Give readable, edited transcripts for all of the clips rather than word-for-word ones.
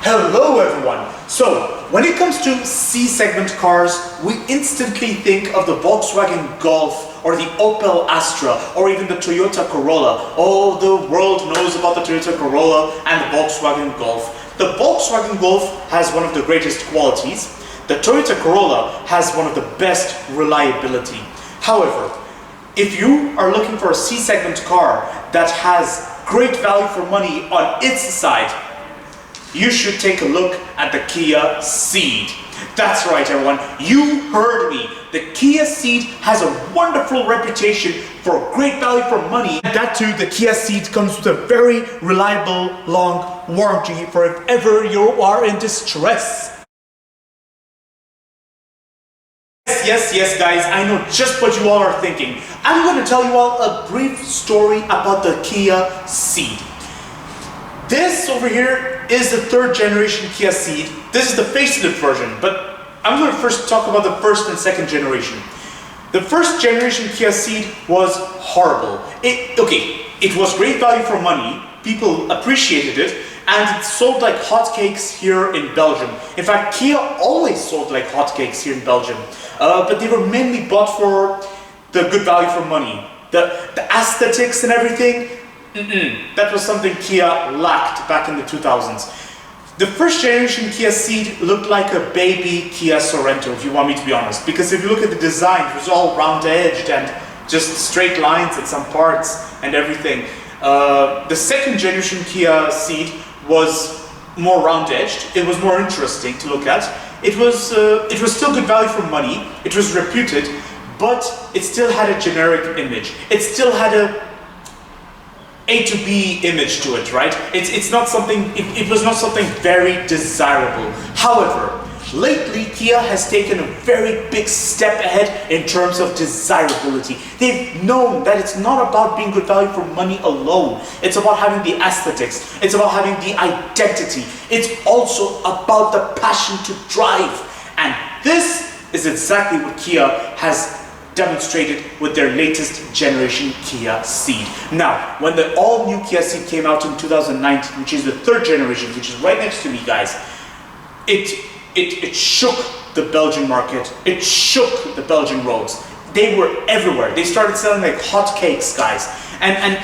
Hello everyone! So, when it comes to C-segment cars, we instantly think of the Volkswagen Golf or the Opel Astra or even the Toyota Corolla. Oh, the world knows about the Toyota Corolla and the Volkswagen Golf. The Volkswagen Golf has one of the greatest qualities. The Toyota Corolla has one of the best reliability. However, if you are looking for a C-segment car that has great value for money on its side, you should take a look at the Kia Ceed. That's right everyone, you heard me. The Kia Ceed has a wonderful reputation for great value for money. And that too, the Kia Ceed comes with a very reliable long warranty for if ever you are in distress. Yes guys, I know just what you all are thinking. I'm going to tell you all a brief story about the Kia Ceed. This over here is the third generation Kia Ceed. This is the facelift version, but I'm going to first talk about the first and second generation. The first generation Kia Ceed was horrible. It was great value for money, people appreciated it, and it sold like hotcakes here in Belgium. In fact, Kia always sold like hotcakes here in Belgium, but they were mainly bought for the good value for money. The aesthetics and everything, that was something Kia lacked back in the 2000s. The first generation Kia Ceed looked like a baby Kia Sorento, if you want me to be honest, because if you look at the design, it was all round-edged and just straight lines at some parts and everything. The second generation Kia Ceed was more round-edged. It was more interesting to look at. It was still good value for money. It was reputed, but it still had a generic image. It still had A to B image to it, right? It was not something very desirable. However, lately Kia has taken a very big step ahead in terms of desirability. They've known that it's not about being good value for money alone. It's about having the aesthetics. It's about having the identity. It's also about the passion to drive. And this is exactly what Kia has demonstrated with their latest generation Kia Ceed. Now, when the all-new Kia Ceed came out in 2019, which is the third generation, which is right next to me, guys, it shook the Belgian market. It shook the Belgian roads. They were everywhere. They started selling like hotcakes, guys. And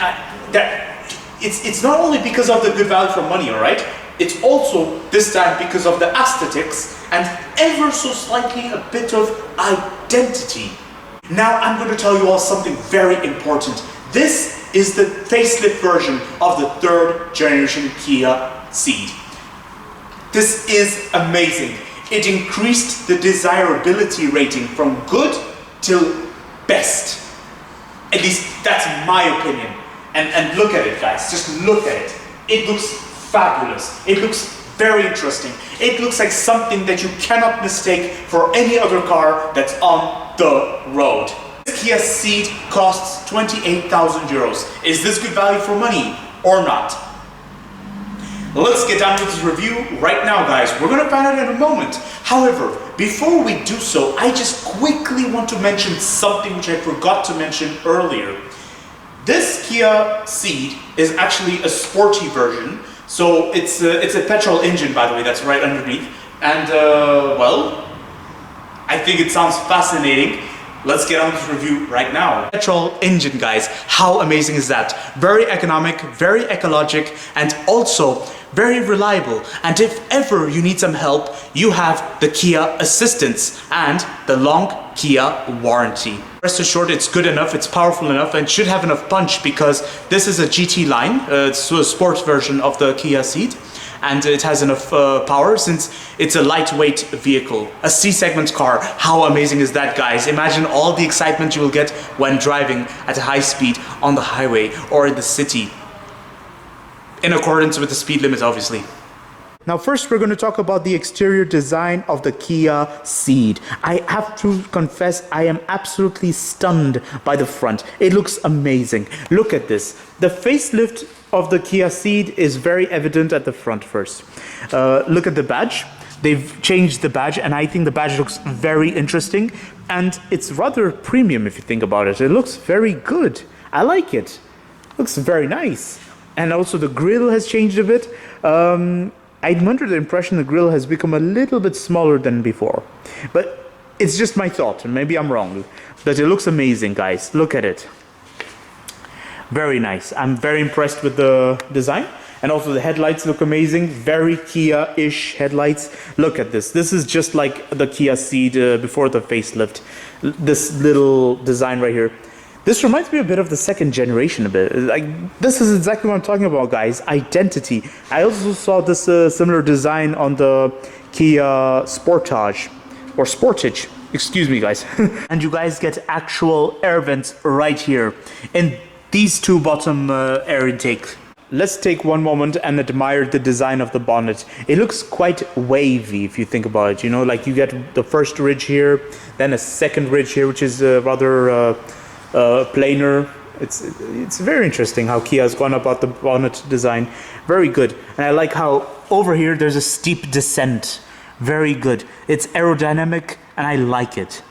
it's not only because of the good value for money, all right? It's also this time because of the aesthetics and ever so slightly a bit of identity. Now I'm going to tell you all something very important. This is the facelift version of the third generation Kia Ceed. This is amazing. It increased the desirability rating from good till best. At least that's my opinion. And look at it guys, just look at it. It looks fabulous. It looks very interesting. It looks like something that you cannot mistake for any other car that's on the road. This Kia Ceed costs 28,000 euros. Is this good value for money or not? Let's get down to this review right now, guys. We're going to find out in a moment. However, before we do so, I just quickly want to mention something which I forgot to mention earlier. This Kia Ceed is actually a sporty version. So it's a petrol engine, by the way, that's right underneath. And well, I think it sounds fascinating. Let's get on this review right now. Petrol engine, guys, how amazing is that? Very economic, very ecologic, and also very reliable. And if ever you need some help, you have the Kia Assistance and the long Kia warranty. Rest assured, it's good enough, it's powerful enough, and should have enough punch because this is a GT line. It's a sports version of the Kia Ceed. And it has enough power since it's a lightweight vehicle. A C-segment car. How amazing is that, guys? Imagine all the excitement you will get when driving at a high speed on the highway or in the city. In accordance with the speed limit, obviously. Now first we're going to talk about the exterior design of the Kia Ceed. I have to confess I am absolutely stunned by the front. It looks amazing. Look at this. The facelift of the Kia Ceed is very evident at the front first. Look at the badge. They've changed the badge and I think the badge looks very interesting and it's rather premium if you think about it. It looks very good. I like it. Looks very nice. And also the grille has changed a bit. I'm under the impression the grille has become a little bit smaller than before. But it's just my thought, and maybe I'm wrong. But it looks amazing, guys. Look at it. Very nice. I'm very impressed with the design. And also the headlights look amazing. Very Kia-ish headlights. Look at this. This is just like the Kia Ceed before the facelift. This little design right here. This reminds me a bit of the second generation a bit. Like, this is exactly what I'm talking about, guys. Identity. I also saw this similar design on the Kia Sportage. Or Sportage. Excuse me, guys. And you guys get actual air vents right here. In these two bottom air intake. Let's take one moment and admire the design of the bonnet. It looks quite wavy if you think about it. You know, like you get the first ridge here, then a second ridge here, which is rather plainer. It's very interesting how Kia has gone about the bonnet design. Very good. And I like how over here there's a steep descent. Very good. It's aerodynamic and I like it.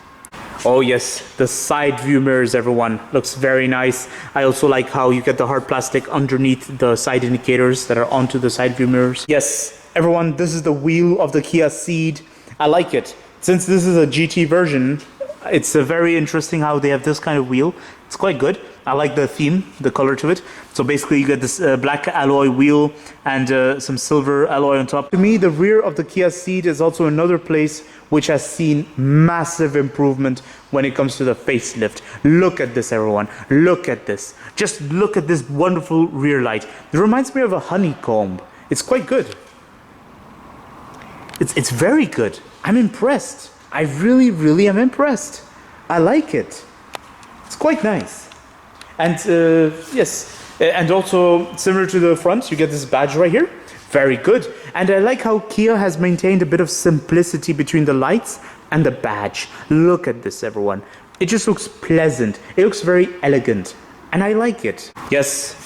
Oh yes, the side view mirrors, everyone. Looks very nice. I also like how you get the hard plastic underneath the side indicators that are onto the side view mirrors. Yes, everyone, this is the wheel of the Kia Ceed. I like it. Since this is a GT version, it's very interesting how they have this kind of wheel. It's quite good. I like the theme, the color to it. So basically you get this black alloy wheel and some silver alloy on top. To me, the rear of the Kia Ceed is also another place which has seen massive improvement when it comes to the facelift. Look at this, everyone. Look at this. Just look at this wonderful rear light. It reminds me of a honeycomb. It's quite good. It's very good. I'm impressed. I really am impressed. I like it. It's quite nice. And yes, and also similar to the front, you get this badge right here. Very good. And I like how Kia has maintained a bit of simplicity between the lights and the badge. Look at this, everyone. It just looks pleasant. It looks very elegant. And I like it. Yes,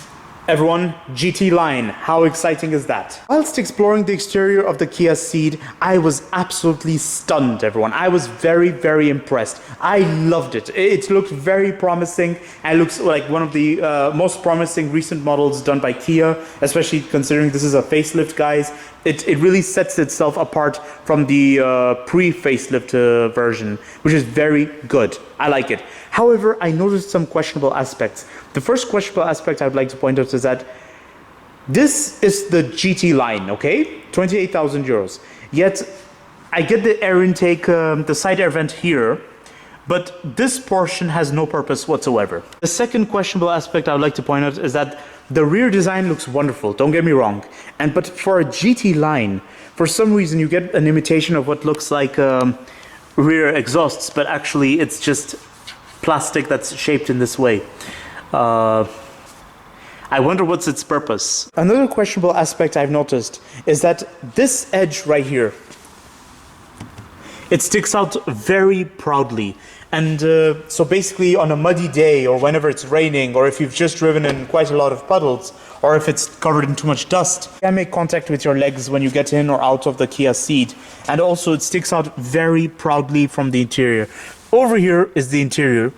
everyone, GT line. How exciting is that? Whilst exploring the exterior of the Kia Ceed, I was absolutely stunned, everyone. I was very impressed. I loved it. It looked very promising and looks like one of the most promising recent models done by Kia, especially considering this is a facelift, guys. It really sets itself apart from the pre-facelift version, which is very good. I like it. However, I noticed some questionable aspects. The first questionable aspect I'd like to point out is that this is the GT line, okay? 28,000 euros. Yet, I get the air intake, the side air vent here, but this portion has no purpose whatsoever. The second questionable aspect I would like to point out is that the rear design looks wonderful, don't get me wrong. But for a GT line, for some reason you get an imitation of what looks like rear exhausts, but actually it's just plastic that's shaped in this way. I wonder what's its purpose. Another questionable aspect I've noticed is that this edge right here, it sticks out very proudly. And so basically on a muddy day or whenever it's raining or if you've just driven in quite a lot of puddles or if it's covered in too much dust, you can make contact with your legs when you get in or out of the Kia Ceed. And also it sticks out very proudly from the interior. Over here is the interior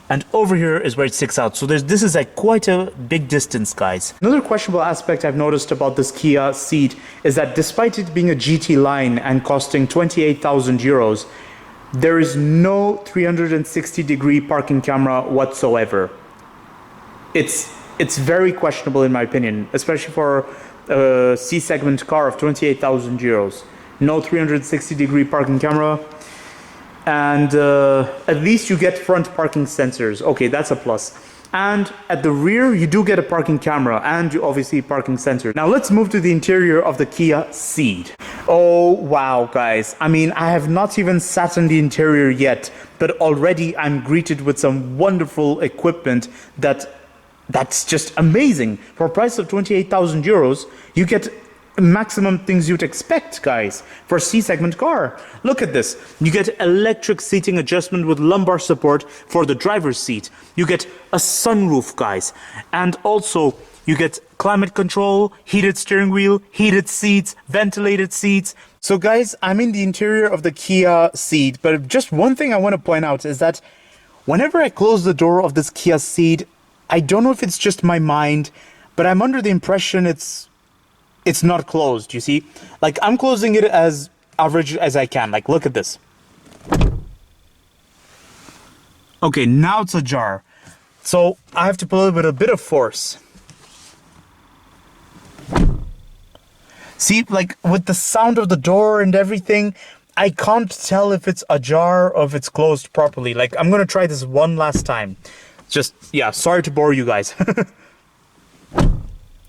and over here is where it sticks out. So this is like quite a big distance, guys. Another questionable aspect I've noticed about this Kia Ceed is that despite it being a GT line and costing 28,000 euros, there is no 360-degree parking camera whatsoever. It's very questionable in my opinion, especially for a C-segment car of 28,000 euros. No 360-degree parking camera. And at least you get front parking sensors. Okay, that's a plus. And at the rear, you do get a parking camera and you obviously parking sensor. Now let's move to the interior of the Kia Ceed. Oh, wow, guys. I mean, I have not even sat in the interior yet, but already I'm greeted with some wonderful equipment that's just amazing. For a price of 28,000 euros, you get maximum things you'd expect, guys, for a C-segment car. Look at this. You get electric seating adjustment with lumbar support for the driver's seat. You get a sunroof, guys. And also, you get climate control, heated steering wheel, heated seats, ventilated seats. So, guys, I'm in the interior of the Kia Ceed, but just one thing I want to point out is that whenever I close the door of this Kia Ceed, I don't know if it's just my mind, but I'm under the impression it's it's not closed, you see? Like, I'm closing it as average as I can. Like, look at this. Okay, now it's ajar. So I have to pull it with a bit of force. See, like, with the sound of the door and everything, I can't tell if it's ajar or if it's closed properly. Like, I'm gonna try this one last time. Just, yeah, sorry to bore you guys.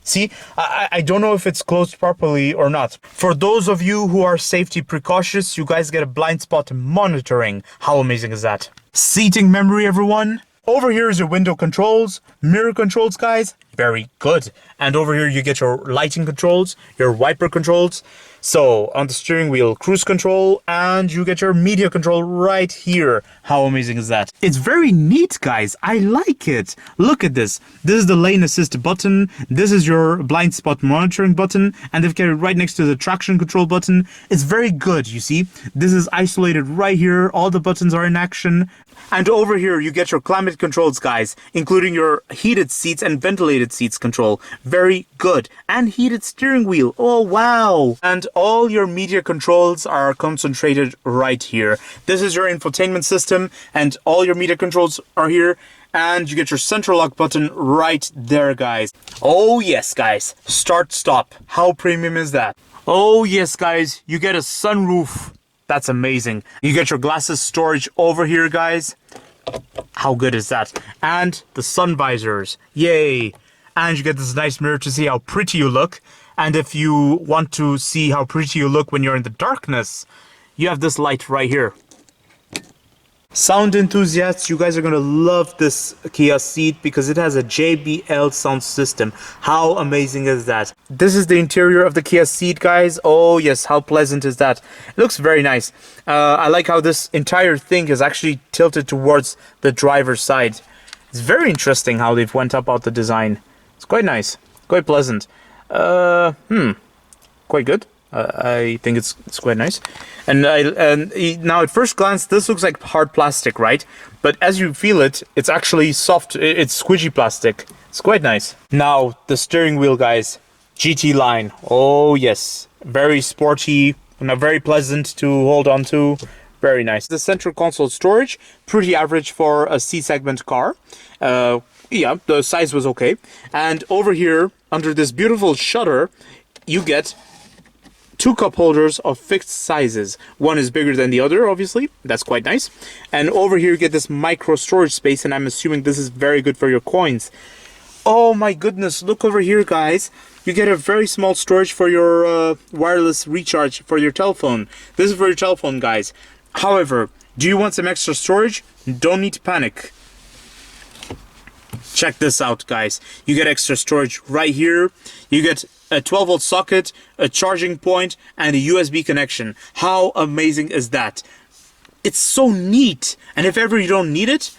See, I don't know if it's closed properly or not. For those of you who are safety precautious, you guys get a blind spot monitoring. How amazing is that? Seating memory, everyone. Over here is your window controls, mirror controls, guys. Very good. And over here you get your lighting controls, your wiper controls. So on the steering wheel, cruise control, and you get your media control right here. How amazing is that? It's very neat, guys. I like it. Look at this. This is the lane assist button. This is your blind spot monitoring button. And they've got it right next to the traction control button. It's very good, you see. This is isolated right here. All the buttons are in action. And over here, you get your climate controls, guys, including your heated seats and ventilated seats control. Very good. And heated steering wheel. Oh, wow. And all your media controls are concentrated right here. This is your infotainment system, and all your media controls are here. And you get your central lock button right there, guys. Oh, yes, guys. Start, stop. How premium is that? Oh, yes, guys. You get a sunroof. That's amazing. You get your glasses storage over here, guys. How good is that? And the sun visors. Yay. And you get this nice mirror to see how pretty you look. And if you want to see how pretty you look when you're in the darkness, you have this light right here. Sound enthusiasts, you guys are going to love this Kia Ceed because it has a JBL sound system. How amazing is that? This is the interior of the Kia Ceed, guys. Oh yes, how pleasant is that? It looks very nice. I like how this entire thing is actually tilted towards the driver's side. It's very interesting how they've went about the design. It's quite nice, quite pleasant. Quite good. I think it's quite nice. And now at first glance, this looks like hard plastic, right? But as you feel it, it's actually soft. It's squishy plastic. It's quite nice. Now the steering wheel, guys. GT line. Oh yes, very sporty and very pleasant to hold on to. Very nice. The central console storage, pretty average for a C-segment car. Yeah, the size was okay. And over here, under this beautiful shutter, you get two cup holders of fixed sizes. One is bigger than the other, obviously. That's quite nice. And over here you get this micro storage space, and I'm assuming this is very good for your coins. Oh my goodness, look over here, guys. You get a very small storage for your wireless recharge for your telephone. This is for your telephone, guys. However, do you want some extra storage? Don't need to panic. Check this out, guys. You get extra storage right here. You get a 12-volt socket, a charging point, and a USB connection. How amazing is that? It's so neat. And if ever you don't need it,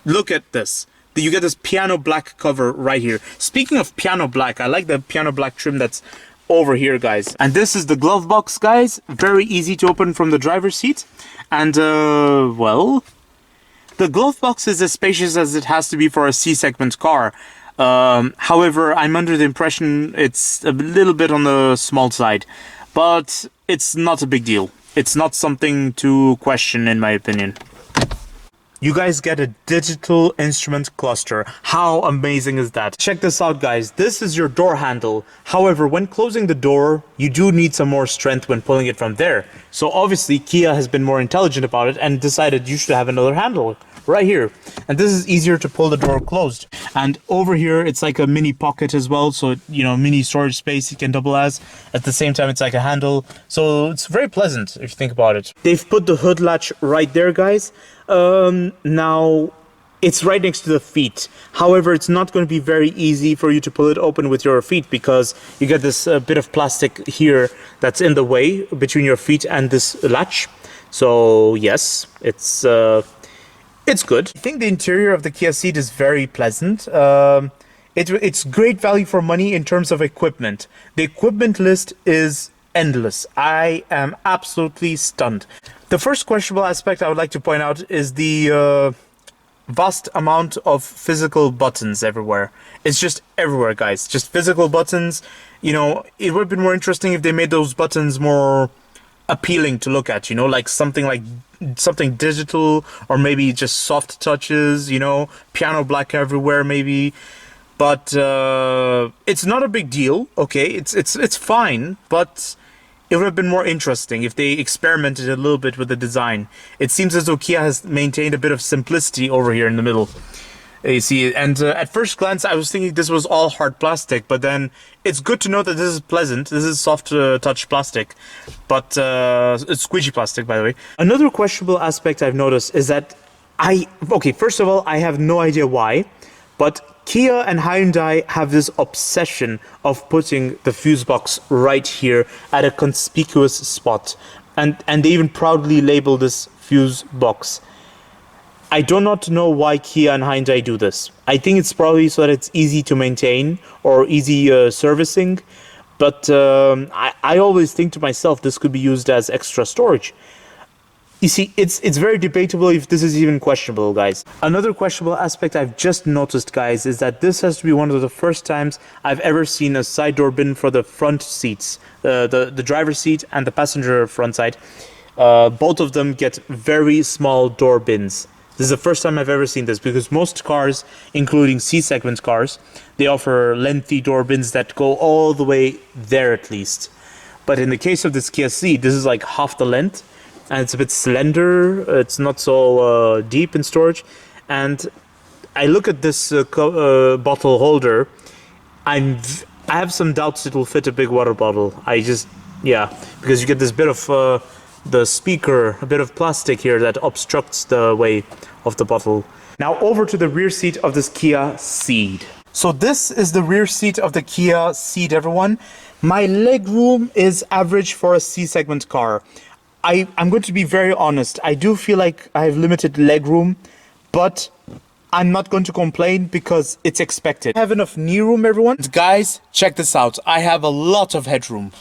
look at this. You get this piano black cover right here. Speaking of piano black, I like the piano black trim that's over here, guys. And this is the glove box, guys. Very easy to open from the driver's seat. And, well, the glove box is as spacious as it has to be for a C-segment car. However, I'm under the impression it's a little bit on the small side. But it's not a big deal. It's not something to question, in my opinion. You guys get a digital instrument cluster. How amazing is that? Check this out, guys. This is your door handle. However, when closing the door, you do need some more strength when pulling it from there. So obviously, Kia has been more intelligent about it and decided you should have another handle right here. And this is easier to pull the door closed. And over here, it's like a mini pocket as well. So, you know, mini storage space you can double as. At the same time, it's like a handle. So it's very pleasant if you think about it. They've put the hood latch right there, guys. Now it's right next to the feet. However, it's not going to be very easy for you to pull it open with your feet because you get this bit of plastic here that's in the way between your feet and this latch. So yes, it's good. I think the interior of the Kia Ceed is very pleasant. It's great value for money in terms of equipment. The equipment list is endless. I am absolutely stunned. The first questionable aspect I would like to point out is the vast amount of physical buttons everywhere. It's just everywhere, guys. Just physical buttons. You know, it would have been more interesting if they made those buttons more appealing to look at, you know, like something digital, or maybe just soft touches, you know, piano black everywhere maybe. But it's not a big deal, okay? It's fine, but it would have been more interesting if they experimented a little bit with the design. It seems as though Kia has maintained a bit of simplicity over here in the middle. You see, and at first glance I was thinking this was all hard plastic, but then it's good to know that this is pleasant. This is soft touch plastic, but it's squeegee plastic, by the way. Another questionable aspect I've noticed is that first of all, I have no idea why, but Kia and Hyundai have this obsession of putting the fuse box right here at a conspicuous spot, and they even proudly label this fuse box. I do not know why Kia and Hyundai do this. I think it's probably so that it's easy to maintain or easy servicing, but I always think to myself this could be used as extra storage. You see, it's very debatable if this is even questionable, guys. Another questionable aspect I've just noticed, guys, is that this has to be one of the first times I've ever seen a side door bin for the front seats, the driver's seat and the passenger front side. Both of them get very small door bins. This is the first time I've ever seen this, because most cars, including C-segment cars, they offer lengthy door bins that go all the way there at least. But in the case of this Kia Ceed, this is like half the length, and it's a bit slender. It's not so deep in storage. And I look at this bottle holder. I have some doubts it will fit a big water bottle. Because you get this bit of the speaker, a bit of plastic here that obstructs the way of the bottle. Now over to the rear seat of this Kia Ceed. So this is the rear seat of the Kia Ceed, everyone. My leg room is average for a C-segment car. I'm going to be very honest. I do feel like I have limited leg room, but I'm not going to complain because it's expected. I have enough knee room, everyone. Guys, check this out. I have a lot of headroom.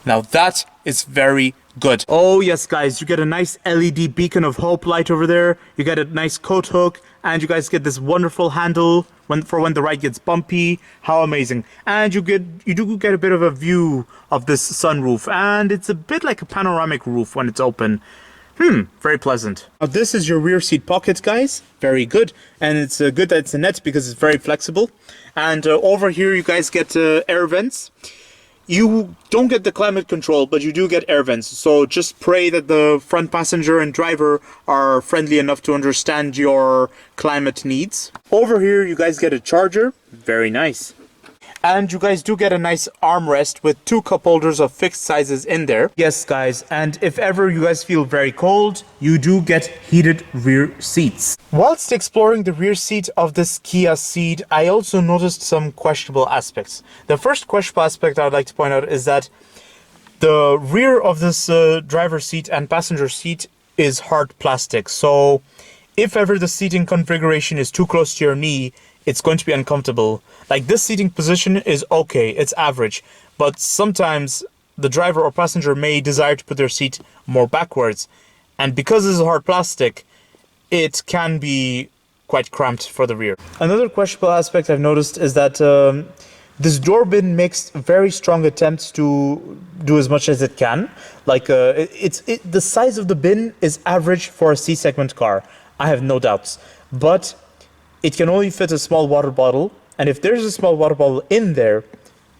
Now that is very good. Oh yes, guys, you get a nice LED beacon of hope light over there. You get a nice coat hook, and you guys get this wonderful handle for when the ride gets bumpy. How amazing. And you do get a bit of a view of this sunroof, and it's a bit like a panoramic roof when it's open. Very pleasant. Now this is your rear seat pocket, guys. Very good. And it's good that it's a net because it's very flexible. And over here you guys get air vents. You don't get the climate control, but you do get air vents. So just pray that the front passenger and driver are friendly enough to understand your climate needs. Over here, you guys get a charger. Very nice. And you guys do get a nice armrest with 2 cup holders of fixed sizes in there. Yes, guys, and if ever you guys feel very cold, you do get heated rear seats. Whilst exploring the rear seat of this Kia Ceed, I also noticed some questionable aspects. The first questionable aspect I would like to point out is that the rear of this driver's seat and passenger seat is hard plastic. So if ever the seating configuration is too close to your knee, it's going to be uncomfortable. Like, this seating position is okay, it's average, but sometimes the driver or passenger may desire to put their seat more backwards, and because this is hard plastic, it can be quite cramped for the rear. Another questionable aspect I've noticed is that this door bin makes very strong attempts to do as much as it can. Like, the size of the bin is average for a C-segment car, I have no doubts, but it can only fit a small water bottle, and if there's a small water bottle in there,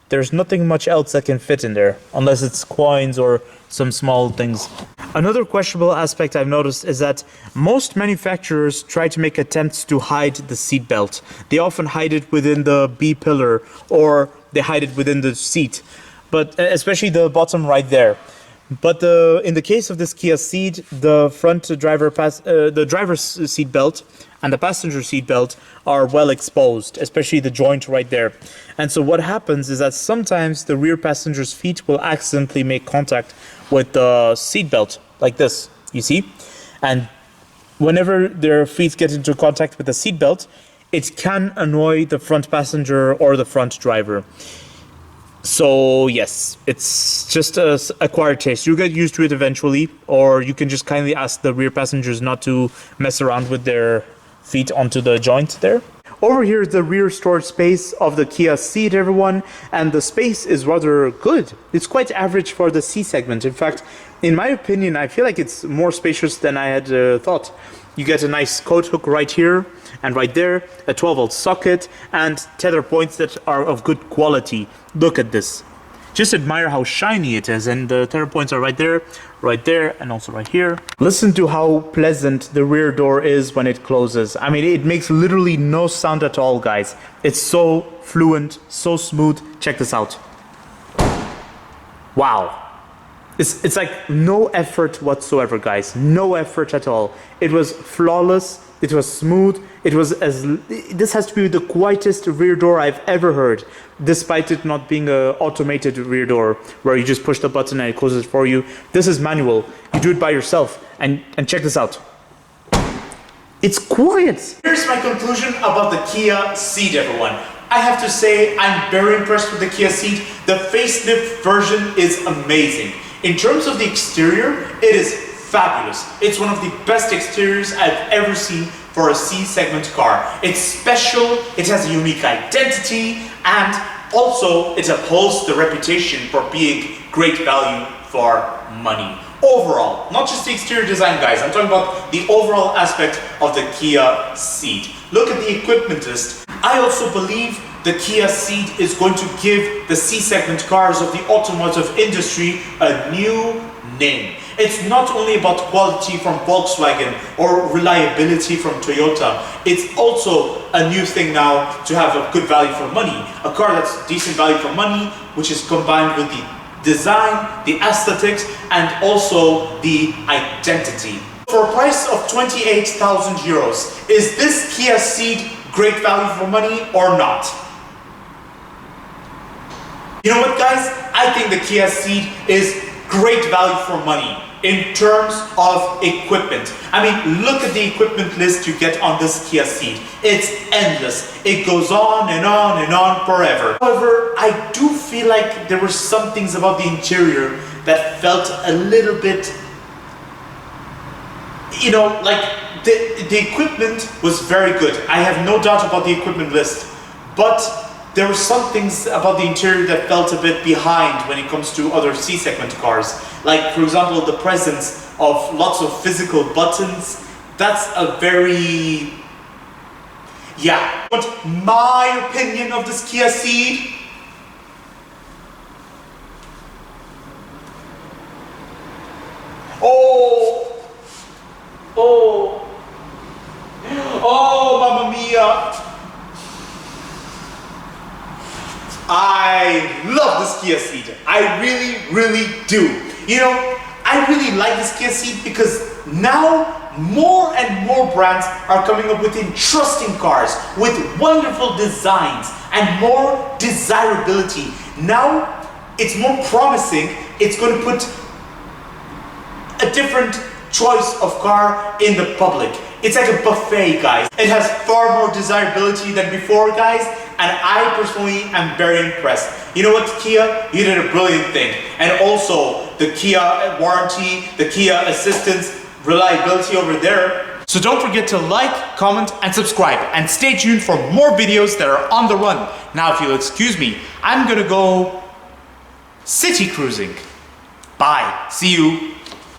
there's nothing much else that can fit in there, unless it's coins or some small things. Another questionable aspect I've noticed is that most manufacturers try to make attempts to hide the seat belt. They often hide it within the B pillar, or they hide it within the seat, but especially the bottom right there. But in the case of this Kia Ceed, the front the driver's seat belt and the passenger seat belt are well exposed, especially the joint right there. And so what happens is that sometimes the rear passenger's feet will accidentally make contact with the seat belt, like this, you see? And whenever their feet get into contact with the seat belt, it can annoy the front passenger or the front driver. So yes, it's just a acquired taste. You get used to it eventually, or you can just kindly ask the rear passengers not to mess around with their feet onto the joint there. Over here is the rear storage space of the Kia Ceed, everyone, and the space is rather good. It's quite average for the C segment. In fact, in my opinion, I feel like it's more spacious than I had thought. You get a nice coat hook right here and right there, a 12-volt socket, and tether points that are of good quality. Look at this. Just admire how shiny it is, and the tether points are right there, and also right here. Listen to how pleasant the rear door is when it closes. I mean, it makes literally no sound at all, guys. It's so fluent, so smooth. Check this out. Wow. It's like no effort whatsoever, guys. No effort at all. It was flawless. It was smooth. It was this has to be the quietest rear door I've ever heard, despite it not being an automated rear door where you just push the button and it closes for you. This is manual. You do it by yourself. And check this out. It's quiet. Here's my conclusion about the Kia Ceed, everyone. I have to say I'm very impressed with the Kia Ceed. The facelift version is amazing. In terms of the exterior, it is fabulous. It's one of the best exteriors I've ever seen for a C-segment car. It's special, it has a unique identity, and also it upholds the reputation for being great value for money. Overall, not just the exterior design, guys, I'm talking about the overall aspect of the Kia Ceed. Look at the equipment list. I also believe the Kia Ceed is going to give the C-segment cars of the automotive industry a new name. It's not only about quality from Volkswagen or reliability from Toyota. It's also a new thing now to have a good value for money. A car that's decent value for money, which is combined with the design, the aesthetics, and also the identity. For a price of 28,000 euros, is this Kia Ceed great value for money or not? You know what, guys? I think the Kia Ceed is great value for money in terms of equipment. I mean, look at the equipment list you get on this Kia Ceed. It's endless. It goes on and on and on forever. However, I do feel like there were some things about the interior that felt a little bit, you know, like the equipment was very good. I have no doubt about the equipment list, but there were some things about the interior that felt a bit behind when it comes to other C-segment cars. Like, for example, the presence of lots of physical buttons. That's a very... yeah. But my opinion of this Kia Ceed? Oh! Mamma mia! I love this Kia Ceed. I really do. You know, I really like this Kia Ceed because now more and more brands are coming up with interesting cars with wonderful designs and more desirability. Now it's more promising. It's going to put a different choice of car in the public. It's like a buffet, guys. It has far more desirability than before, guys, and I personally am very impressed. You know what, Kia? You did a brilliant thing. And also, the Kia warranty, the Kia assistance, reliability over there. So don't forget to like, comment, and subscribe, and stay tuned for more videos that are on the run. Now, if you'll excuse me, I'm gonna go city cruising. Bye. See you